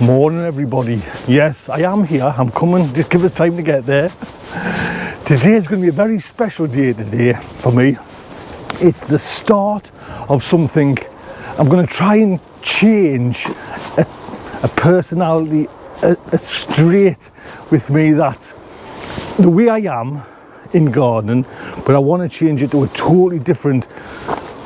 Morning everybody. Yes, I am here. I'm coming. Just give us time to get there. Today is going to be a very special day today for me. It's the start of something. I'm going to try and change a personality, a trait with me, that the way I am in gardening, but I want to change it to a totally different,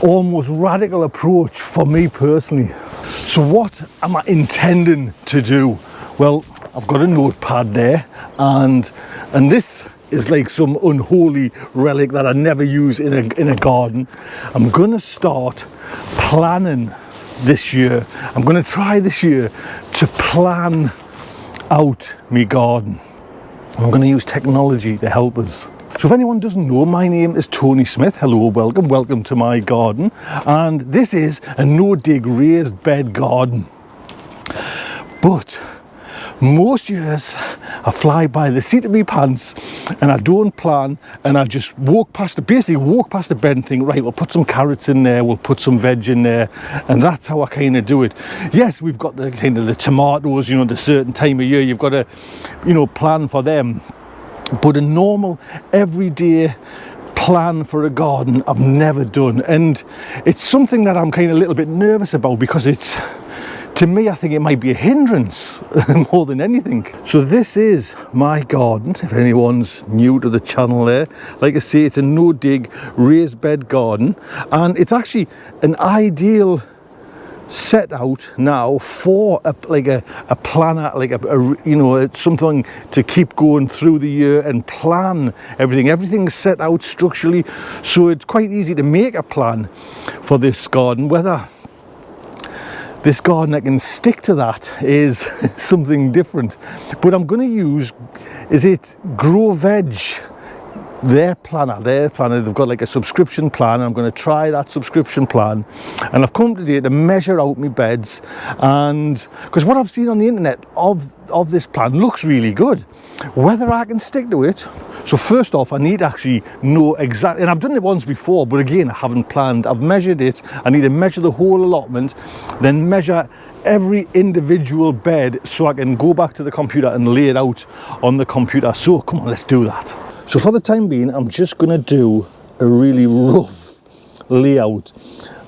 almost radical approach for me personally. So what am I intending to do? Well, I've got a notepad there, and this is like some unholy relic that I never use in a garden. I'm gonna start planning this year. I'm gonna try this year to plan out my garden. I'm gonna use technology to help us. So if anyone doesn't know, my name is Tony Smith. Hello, welcome to my garden. And this is a no-dig raised bed garden. But most years I fly by the seat of my pants and I don't plan, and I just walk past the bed and think, right, we'll put some carrots in there, we'll put some veg in there, and that's how I kind of do it. Yes, we've got the kind of the tomatoes, you know, the certain time of year, you've got to, you know, plan for them. But a normal, everyday plan for a garden I've never done, and it's something that I'm kind of a little bit nervous about, because it's, to me, I think it might be a hindrance more than anything. So this is my garden, if anyone's new to the channel there. Like I say, it's a no-dig raised bed garden, and it's actually an ideal set out now for a planner, like a you know, something to keep going through the year and plan everything. Everything's set out structurally, so it's quite easy to make a plan for this garden. Whether this garden I can stick to that is something different, but I'm going to use, is it Grow Veg, their planner. They've got like a subscription plan. I'm going to try that subscription plan, and I've come today to measure out my beds, and because what I've seen on the internet of this plan looks really good. Whether I can stick to it, so first off, I need to actually know exactly, and I've done it once before, but again, I haven't planned. I've measured it. I need to measure the whole allotment, then measure every individual bed, so I can go back to the computer and lay it out on the computer. So come on, let's do that. So for the time being, I'm just going to do a really rough layout,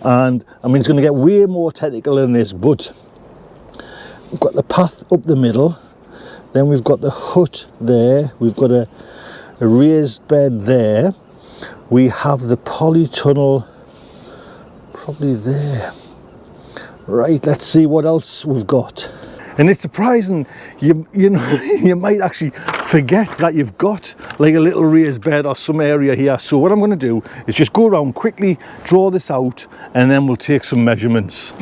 and I mean, it's going to get way more technical than this, but we've got the path up the middle, then we've got the hut there, we've got a raised bed there, we have the polytunnel probably there. Right, let's see what else we've got. And it's surprising, you know, you might actually forget that you've got like a little raised bed or some area here. So what I'm going to do is just go around quickly, draw this out, and then we'll take some measurements.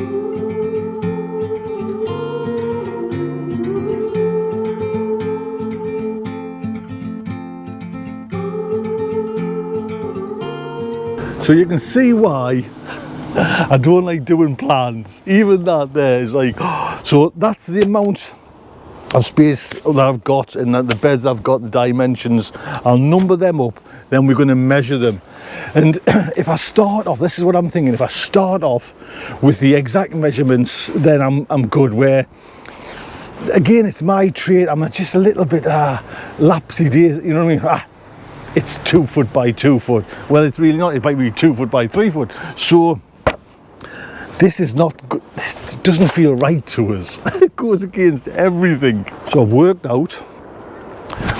So you can see why I don't like doing plans. Even that there is like, so that's the amount of space that I've got, and the beds I've got, the dimensions. I'll number them up, then we're going to measure them. And if I start off, this is what I'm thinking, if I start off with the exact measurements, then I'm good. Where again, it's my trait, I'm just a little bit lapsy days, you know what I mean? It's 2 foot by 2 foot. Well, it's really not, it might be 2 foot by 3 foot. So this is not good. This doesn't feel right to us. It goes against everything. So I've worked out,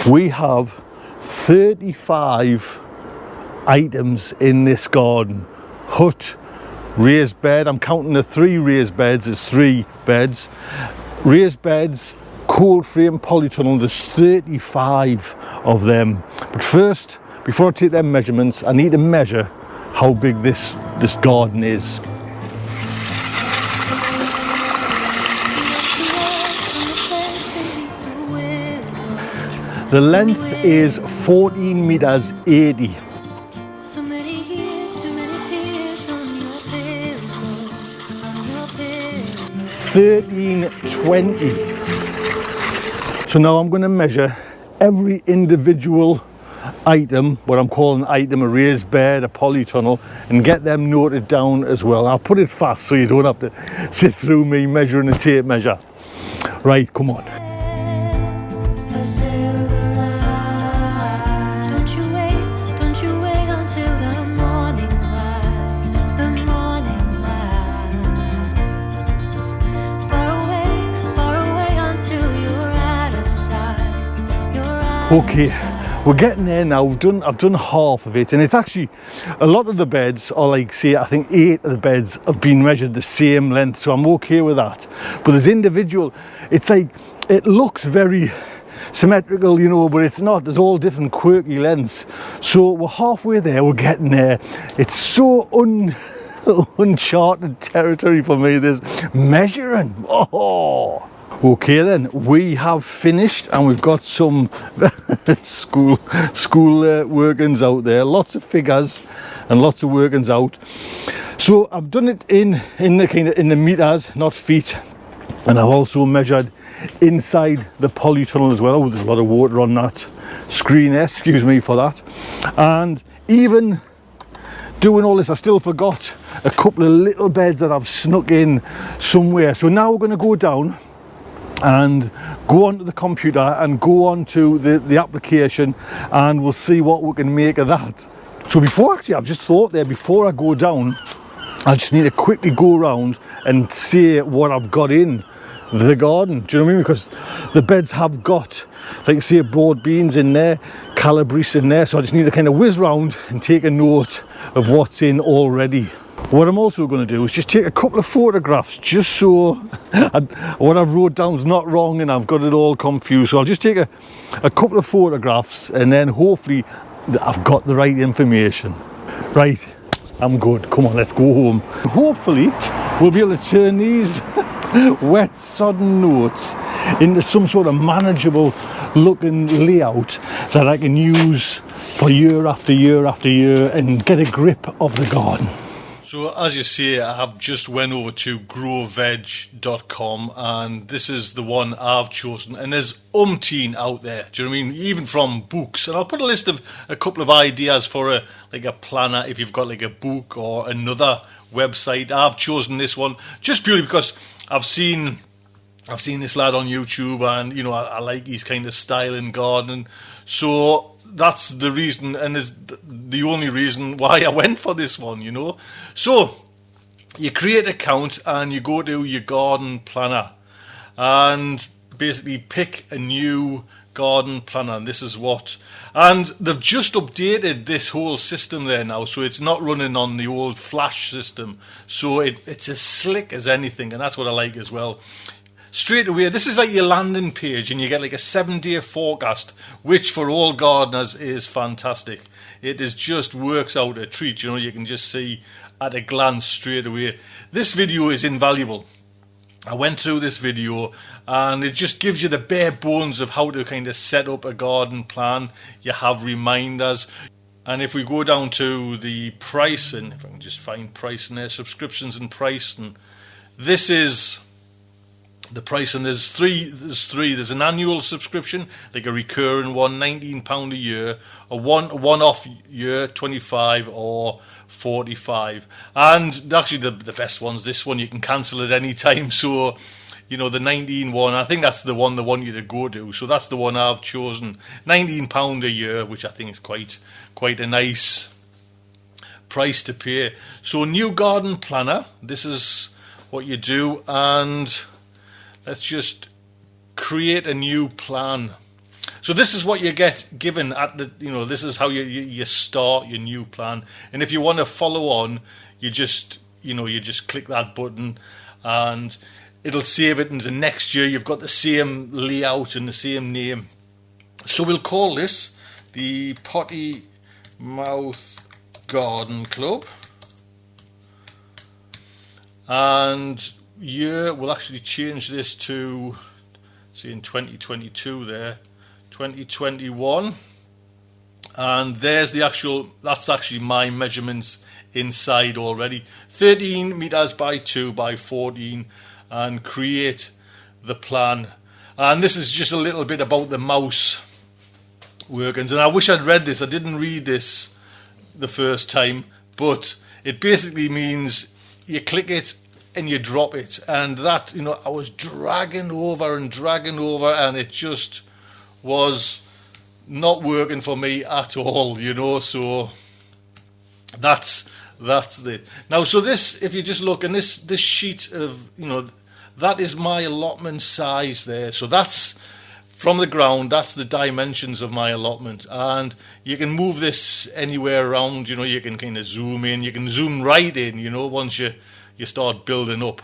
we have 35 items in this garden. Hut, raised bed, I'm counting the 3 raised beds as 3 beds. Raised beds, cold frame, polytunnel, there's 35 of them. But first, before I take them measurements, I need to measure how big this garden is. The length is 14 meters 80. 1320. So now I'm going to measure every individual item, what I'm calling item, a raised bed, a polytunnel, and get them noted down as well. I'll put it fast so you don't have to sit through me measuring a tape measure. Right, come on. Don't you wait until the morning light, far away until you're out of sight, Okay, we're getting there now. I've done half of it, and it's actually a lot of the beds are like, say, I think 8 of the beds have been measured the same length, so I'm okay with that. But there's individual, it's like, it looks very symmetrical, you know, but it's not. There's all different quirky lengths. So we're halfway there, we're getting there. It's so uncharted territory for me, this measuring. Oh. Okay then, we have finished, and we've got some school workings out there, lots of figures and lots of workings out. So I've done it in the meters, not feet, and I've also measured inside the polytunnel as well. Oh, there's a lot of water on that screen, excuse me for that. And even doing all this, I still forgot a couple of little beds that I've snuck in somewhere. So now we're going to go down and go onto the computer and go onto the application, and we'll see what we can make of that. So I've just thought there, before I go down, I just need to quickly go around and see what I've got in the garden. Do you know what I mean? Because the beds have got, like, say, broad beans in there, calabrese in there, so I just need to kind of whiz round and take a note of what's in already. What I'm also going to do is just take a couple of photographs, just so what I've wrote down is not wrong and I've got it all confused. So I'll just take a couple of photographs, and then hopefully I've got the right information. Right, I'm good. Come on, let's go home. Hopefully we'll be able to turn these wet sodden notes into some sort of manageable looking layout that I can use for year after year after year and get a grip of the garden. So as you see, I have just went over to growveg.com, and this is the one I've chosen, and there's umpteen out there, do you know what I mean, even from books. And I'll put a list of a couple of ideas for a planner if you've got like a book or another website. I've chosen this one just purely because I've seen this lad on YouTube, and you know, I like his kind of style in gardening, so that's the reason, and is the only reason why I went for this one, you know. So you create an account and you go to your garden planner and basically pick a new garden planner, and this is what, and they've just updated this whole system there now, so it's not running on the old Flash system, so it's as slick as anything, and that's what I like as well. Straight away, this is like your landing page, and you get like a 7-day forecast, which for all gardeners is fantastic. It is just works out a treat, you know. You can just see at a glance straight away. This video is invaluable. I went through this video and it just gives you the bare bones of how to kind of set up a garden plan. You have reminders, and if we go down to the pricing, if I can just find pricing there, subscriptions and pricing, this is the price, and there's three. There's an annual subscription, like a recurring one, £19 a year, a one-off year, 25 or 45. And actually the best one's this one. You can cancel at any time. So, you know, the 19 one, I think that's the one they want you to go to. So that's the one I've chosen. £19 a year, which I think is quite a nice price to pay. So new garden planner, this is what you do, and let's just create a new plan. So this is what you get given at the, you know, this is how you start your new plan. And if you want to follow on, you just click that button and it'll save it into next year. You've got the same layout and the same name. So we'll call this the Potty Mouth Garden Club. And year, we'll actually change this to, see, in 2022 there, 2021, and there's the actual, that's actually my measurements inside already, 13 meters by 2 by 14, and create the plan. And this is just a little bit about the mouse workings, and I wish I'd read this. I didn't read this the first time, but it basically means you click it and you drop it. And that, I was dragging over, and it just was not working for me at all, so that's it. Now, so this, if you just look, and this sheet of, that is my allotment size there. So that's from the ground, that's the dimensions of my allotment. And you can move this anywhere around, you can kind of zoom in, you can zoom right in, once you start building up.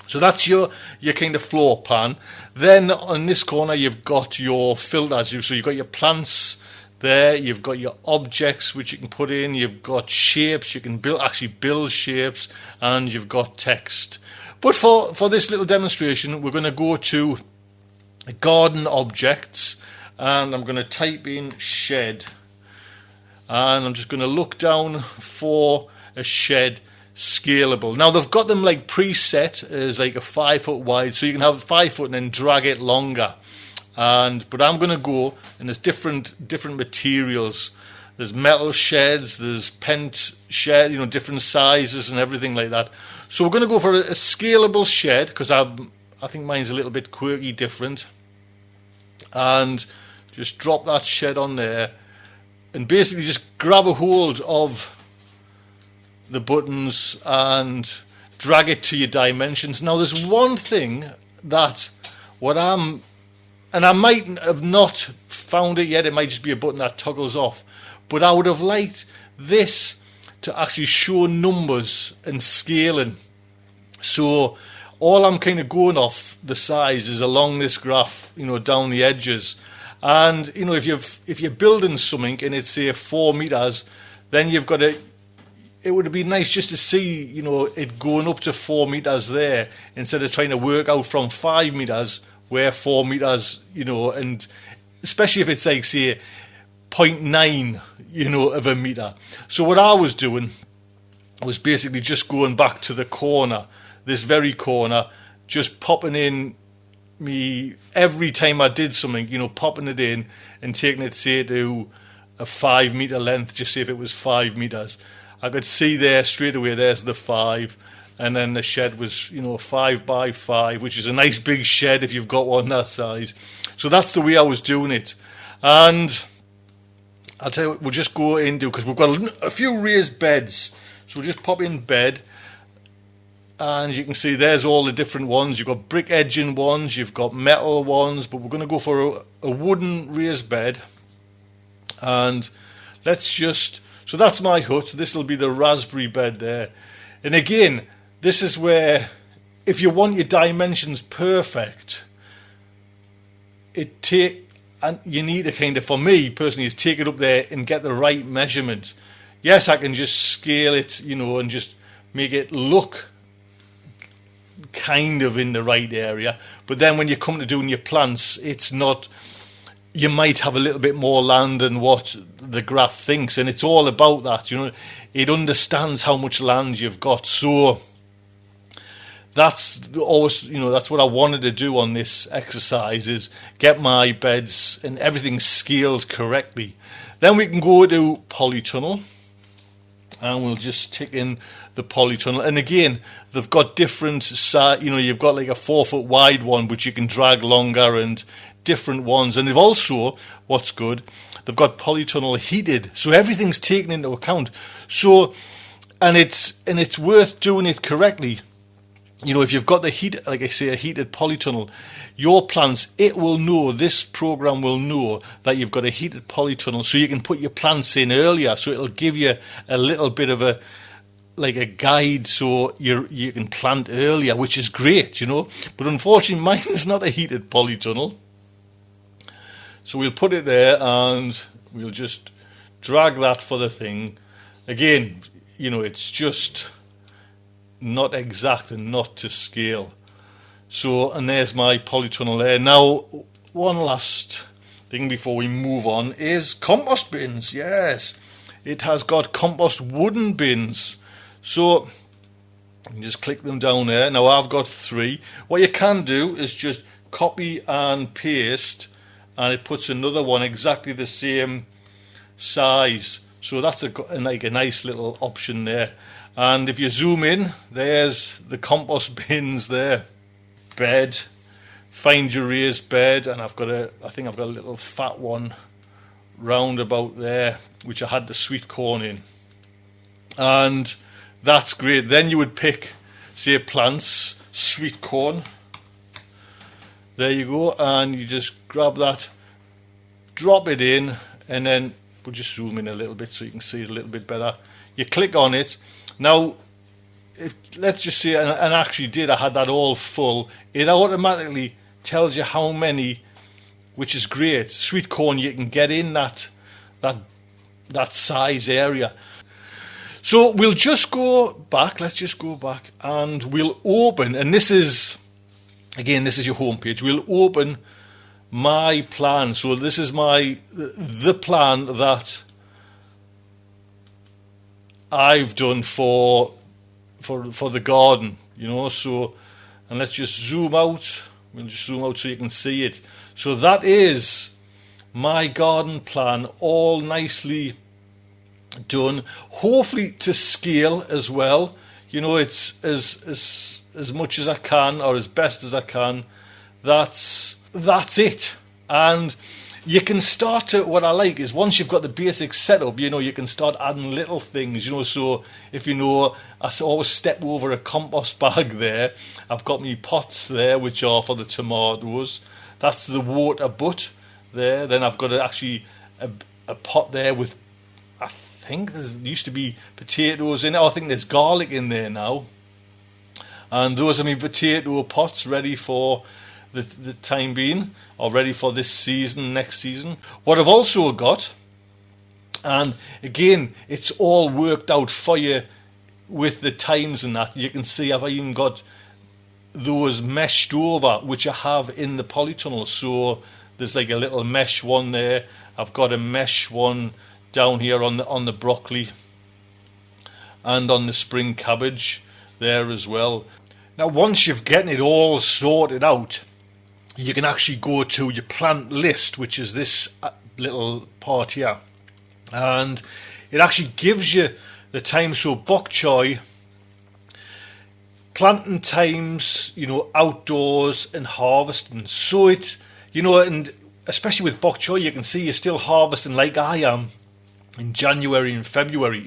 So that's your kind of floor plan. Then on this corner, you've got your filters. So you've got your plants there, you've got your objects which you can put in, you've got shapes, you can build shapes, and you've got text. But for this little demonstration, we're going to go to garden objects, and I'm going to type in shed, and I'm just going to look down for a shed scalable. Now they've got them like preset as like a 5 foot wide, so you can have 5 foot and then drag it longer. But I'm going to go, and there's different materials. There's metal sheds, there's pent shed, different sizes and everything like that. So we're going to go for a scalable shed, because I think mine's a little bit quirky different. And just drop that shed on there, and basically just grab a hold of the buttons and drag it to your dimensions. Now there's one thing that and I might have not found it yet, it might just be a button that toggles off, but I would have liked this to actually show numbers and scaling. So all I'm kind of going off the size is along this graph, down the edges. And, if you're building something and it's, say, 4 meters, then you've got it would be nice just to see, it going up to 4 meters there, instead of trying to work out from 5 meters where 4 meters, and especially if it's like, say, 0.9, of a meter. So what I was doing was basically just going back to the corner, this very corner, just popping in me every time I did something, popping it in and taking it, say, to a 5 meter length, just say if it was 5 meters. I could see there straight away, there's the 5, and then the shed was, 5 by 5, which is a nice big shed if you've got one that size. So that's the way I was doing it. And I'll tell you what, we'll just go into, because we've got a few raised beds. So we'll just pop in bed, and you can see there's all the different ones. You've got brick edging ones, you've got metal ones, but we're going to go for a wooden raised bed. And so that's my hut. This will be the raspberry bed there. And again, this is where, if you want your dimensions perfect, and you need to kind of, for me personally, is take it up there and get the right measurement. Yes, I can just scale it, and just make it look kind of in the right area. But then when you come to doing your plants, it's not, you might have a little bit more land than what the graph thinks. And it's all about that, it understands how much land you've got. So that's always, that's what I wanted to do on this exercise, is get my beds and everything scaled correctly. Then we can go to polytunnel, and we'll just tick in the polytunnel. And again, they've got different size, you've got like a 4 foot wide one, which you can drag longer, and different ones. And they've also, what's good, they've got polytunnel heated, so everything's taken into account. So, and it's worth doing it correctly. If you've got the heat, like I say, a heated polytunnel, your plants, this program will know that you've got a heated polytunnel, so you can put your plants in earlier. So it'll give you a little bit of a guide, so you can plant earlier, which is great, But unfortunately, mine's not a heated polytunnel. So we'll put it there, and we'll just drag that for the thing. Again, it's just not exact and not to scale. So, and there's my polytunnel there. Now, one last thing before we move on is compost bins. Yes, it has got compost wooden bins. So, you can just click them down there. Now, I've got 3. What you can do is just copy and paste, and it puts another one exactly the same size. So that's a nice little option there. And if you zoom in, there's the compost bins there. Bed, find your raised bed, and I think I've got a little fat one round about there, which I had the sweet corn in. And that's great. Then you would pick, say, plants, sweet corn. There you go, and you just grab that, drop it in, and then we'll just zoom in a little bit so you can see it a little bit better. You click on it. Now, let's just say, and actually I had that all full, it automatically tells you how many, which is great. Sweet corn, you can get in that size area. So we'll just go back, let's just go back, and we'll open, and this is your homepage. We'll open my plan. So this is the plan that I've done for the garden, so, and let's just zoom out. We'll just zoom out so you can see it. So that is my garden plan, all nicely done, hopefully to scale as well. It's as much as I can, or as best as I can. That's it. And you can start to, what I like is once you've got the basic setup, you can start adding little things, so if I always step over a compost bag there. I've got my pots there, which are for the tomatoes. That's the water butt there. Then I've got actually a pot there with, I think there used to be potatoes in it. I think there's garlic in there now. And those are my potato pots ready for the time being, or ready for this season, next season. What I've also got, and again, it's all worked out for you with the times and that. You can see I've even got those meshed over, which I have in the polytunnel. So there's like a little mesh one there. I've got a mesh one down here on the broccoli and on the spring cabbage there as well. Now, once you've gotten it all sorted out, you can actually go to your plant list, which is this little part here, and it actually gives you the time. So bok choy, planting times, outdoors and harvesting. So it, and especially with bok choy, you can see you're still harvesting like I am in January and February.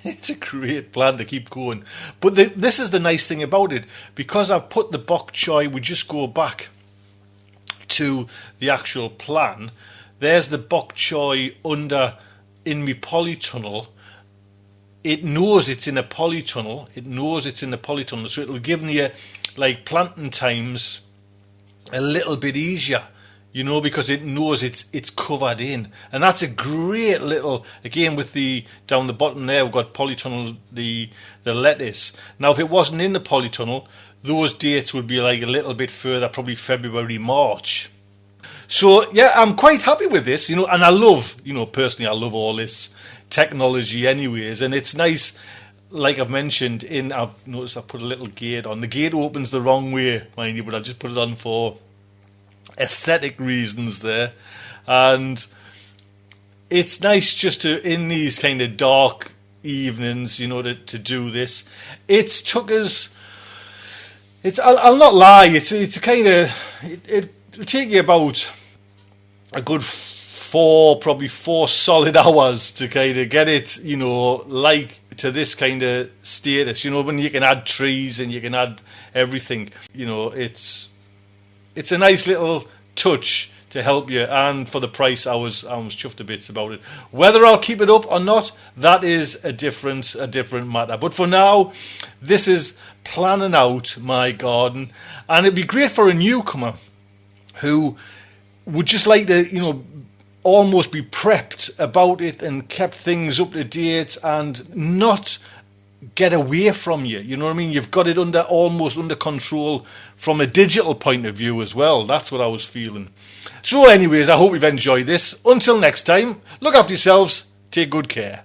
It's a great plan to keep going. But this is the nice thing about it, because I've put the bok choy, we just go back to the actual plan. There's the bok choy in my polytunnel. It knows it's in a polytunnel. So it'll give me like planting times a little bit easier, because it knows it's covered in. And that's a great little, again, with down the bottom there, we've got polytunnel, the lettuce. Now, if it wasn't in the polytunnel, those dates would be like a little bit further, probably February, March. So, yeah, I'm quite happy with this, and I love, personally, I love all this technology anyways. And it's nice, like I've mentioned, I've noticed I've put a little gate on. The gate opens the wrong way, mind you, but I just put it on for aesthetic reasons there. And it's nice just to, in these kind of dark evenings, to do this. It's took us, I'll not lie, it's kind of, it'll take you about a good probably four solid hours to kind of get it, like to this kind of status, when you can add trees and you can add everything, it's a nice little touch to help you, and for the price, I was chuffed to bits about it. Whether I'll keep it up or not, that is a different matter. But for now, this is planning out my garden, and it'd be great for a newcomer who would just like to, almost be prepped about it and kept things up to date and not get away from you. You know what I mean? You've got it almost under control from a digital point of view as well. That's what I was feeling. So anyways, I hope you've enjoyed this. Until next time, look after yourselves. Take good care.